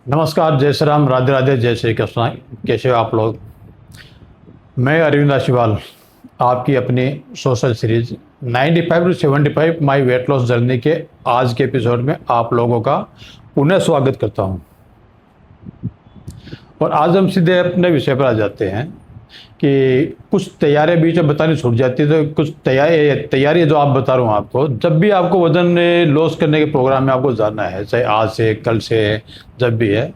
नमस्कार, जय श्री राम, राधे राधे, जय श्री कृष्ण। कैसे हो आप लोग? मैं अरविंद आशीवाल, आपकी अपनी social series 95 to 75 my weight loss journey के आज के एपिसोड में आप लोगों का पुनः स्वागत करता हूं। और आज हम सीधे अपने विषय पर आ जाते हैं कि कुछ तैयारियां बीच में बतानी छूट जाती है। तो कुछ तैयारी जो आप बता रहा हूँ आपको, जब भी आपको वजन लॉस करने के प्रोग्राम में आपको जाना है, चाहे आज से, कल से, जब भी है,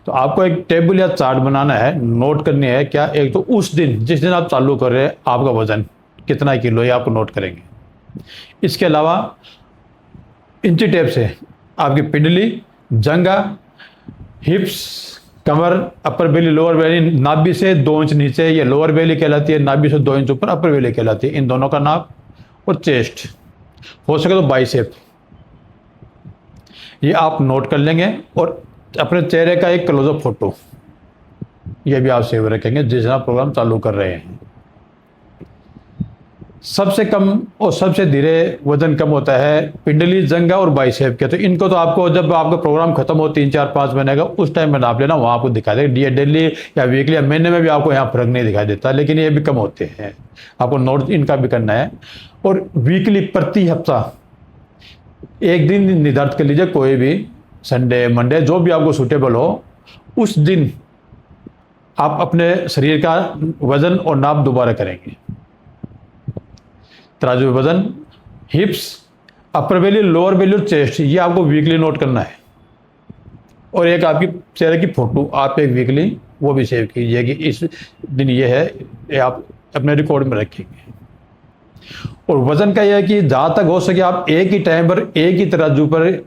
तो आपको एक टेबल या चार्ट बनाना है, नोट करनी है। क्या? एक तो उस दिन जिस दिन आप चालू कर रहे हैं, आपका वजन कितना किलो है आपको नोट करेंगे। इसके अलावा इंची टेप से आपकी पिंडली, जंघा, हिप्स, कमर, अपर बेली, लोअर बेली, नाभि से 2 इंच नीचे ये लोअर बेली कहलाती है, नाभि से 2 इंच ऊपर अपर बेली कहलाती है। इन दोनों का नाप, और चेस्ट, हो सके तो बाइसेप, ये आप नोट कर लेंगे। और अपने चेहरे का एक क्लोजअप फोटो ये भी आप सेव रखेंगे जिस दिन आप प्रोग्राम चालू कर रहे हैं। सबसे कम और सबसे धीरे वजन कम होता है पिंडली, जंघा और बाइसेप के। तो इनको तो आपको जब आपका प्रोग्राम खत्म हो 3, 4, 5 महीने का, उस टाइम में नाप लेना, वहाँ आपको दिखा देगा। डेली या वीकली या महीने में भी आपको यहाँ फर्क नहीं दिखाई देता, लेकिन ये भी कम होते हैं। आपको नोट इनका भी करना है। और वीकली, प्रति हफ्ता एक दिन निर्धारित कर लीजिए, कोई भी संडे, मंडे, जो भी आपको सूटेबल हो, उस दिन आप अपने शरीर का वजन और नाप दोबारा करेंगे। तराजू में वजन, हिप्स, अपर बेली, लोअर बेली और चेस्ट, ये आपको वीकली नोट करना है। और एक आपकी चेहरे की फोटो आप एक वीकली वो भी सेव कीजिए कि इस दिन ये है, ये आप अपने रिकॉर्ड में रखेंगे। और वजन का यह है कि जहाँ तक हो सके आप एक ही टाइम पर, एक ही तराजू पर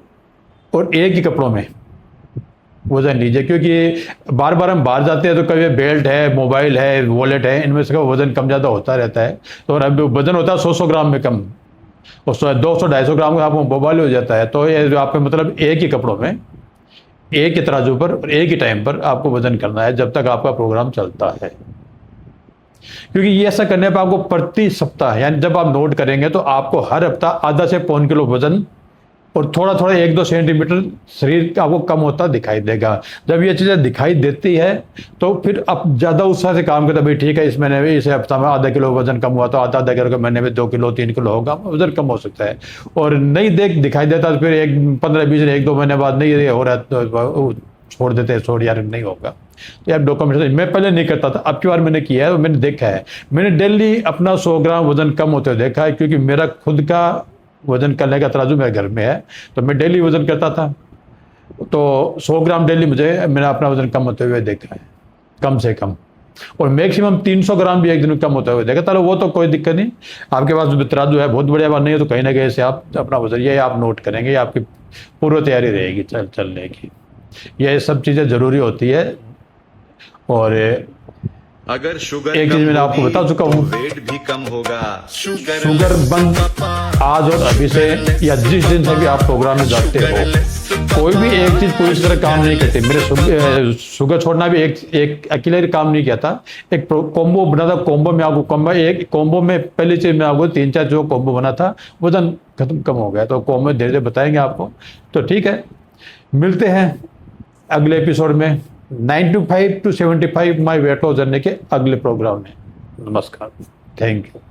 और एक ही कपड़ों में वजन लीजिए। क्योंकि बार बार हम बाहर जाते हैं तो कभी बेल्ट है, मोबाइल है, वॉलेट है, इनमें से वजन कम ज़्यादा होता रहता है। तो और अब वजन होता है 100 ग्राम में कम, और 200-250 ग्राम का आपको मोबाइल हो जाता है। तो ये जो आपके मतलब एक ही कपड़ों में, एक ही तराजू पर और एक ही टाइम पर आपको वजन करना है जब तक आपका प्रोग्राम चलता है। क्योंकि ये ऐसा करने पर आपको प्रति सप्ताह, यानी जब आप नोट करेंगे तो आपको हर हफ्ता आधा से पौन किलो वजन और थोड़ा थोड़ा 1-2 सेंटीमीटर शरीर आपको कम होता दिखाई देगा। जब ये चीज़ें दिखाई देती है तो फिर आप ज़्यादा उत्साह से काम करते, भाई ठीक है, इस महीने में, इस हफ्ता में आधा किलो वजन कम हुआ तो आधा किलो के महीने में 2 किलो 3 किलो होगा, वजन कम हो सकता है। और नहीं दिखाई देता तो फिर 15-20 1-2 महीने बाद नहीं हो रहा तो छोड़ देते हैं, छोड़ यार नहीं होगा। तो यार डॉक्यूमेंटेशन मैं पहले नहीं करता था, अब की बार मैंने किया है, मैंने देखा है, मैंने डेली अपना 100 ग्राम वजन कम होते हुए देखा है। क्योंकि मेरा खुद का वजन करने का तराजू मेरे घर में है, तो मैं डेली वजन करता था। तो 100 ग्राम डेली मैंने अपना वजन कम होते हुए देखा है, कम से कम। और मैक्सिमम 300 ग्राम भी एक दिन में कम होते हुए देखा। चलो वो तो कोई दिक्कत नहीं, आपके पास तराजू है, बहुत बढ़िया बात। नहीं है तो कहीं ना कहीं से आप अपना वजन ये आप नोट करेंगे, ये आपकी पूर्व तैयारी रहेगी चलने की। ये सब चीज़ें ज़रूरी होती है। और अगर शुगर एक चीज मैंने आपको बता चुका हूँ, वेट भी कम होगा। शुगर बंद आज और अभी से, या जिस दिन से भी आप प्रोग्राम में जाते हो, कोई भी एक चीज पूरी तरह काम नहीं करती। मेरे शुगर छोड़ना भी एक अकेले काम नहीं किया था, एक कॉम्बो बना था। कॉम्बो में आपको एक कॉम्बो में पहली चीज में आपको 3-4 जो कॉम्बो बना था, वजन खत्म कम हो गया। तो कॉम्बो धीरे धीरे बताएंगे आपको। तो ठीक है, मिलते हैं अगले एपिसोड में 95 to 75 my weight loss journey के अगले प्रोग्राम में। नमस्कार, थैंक यू।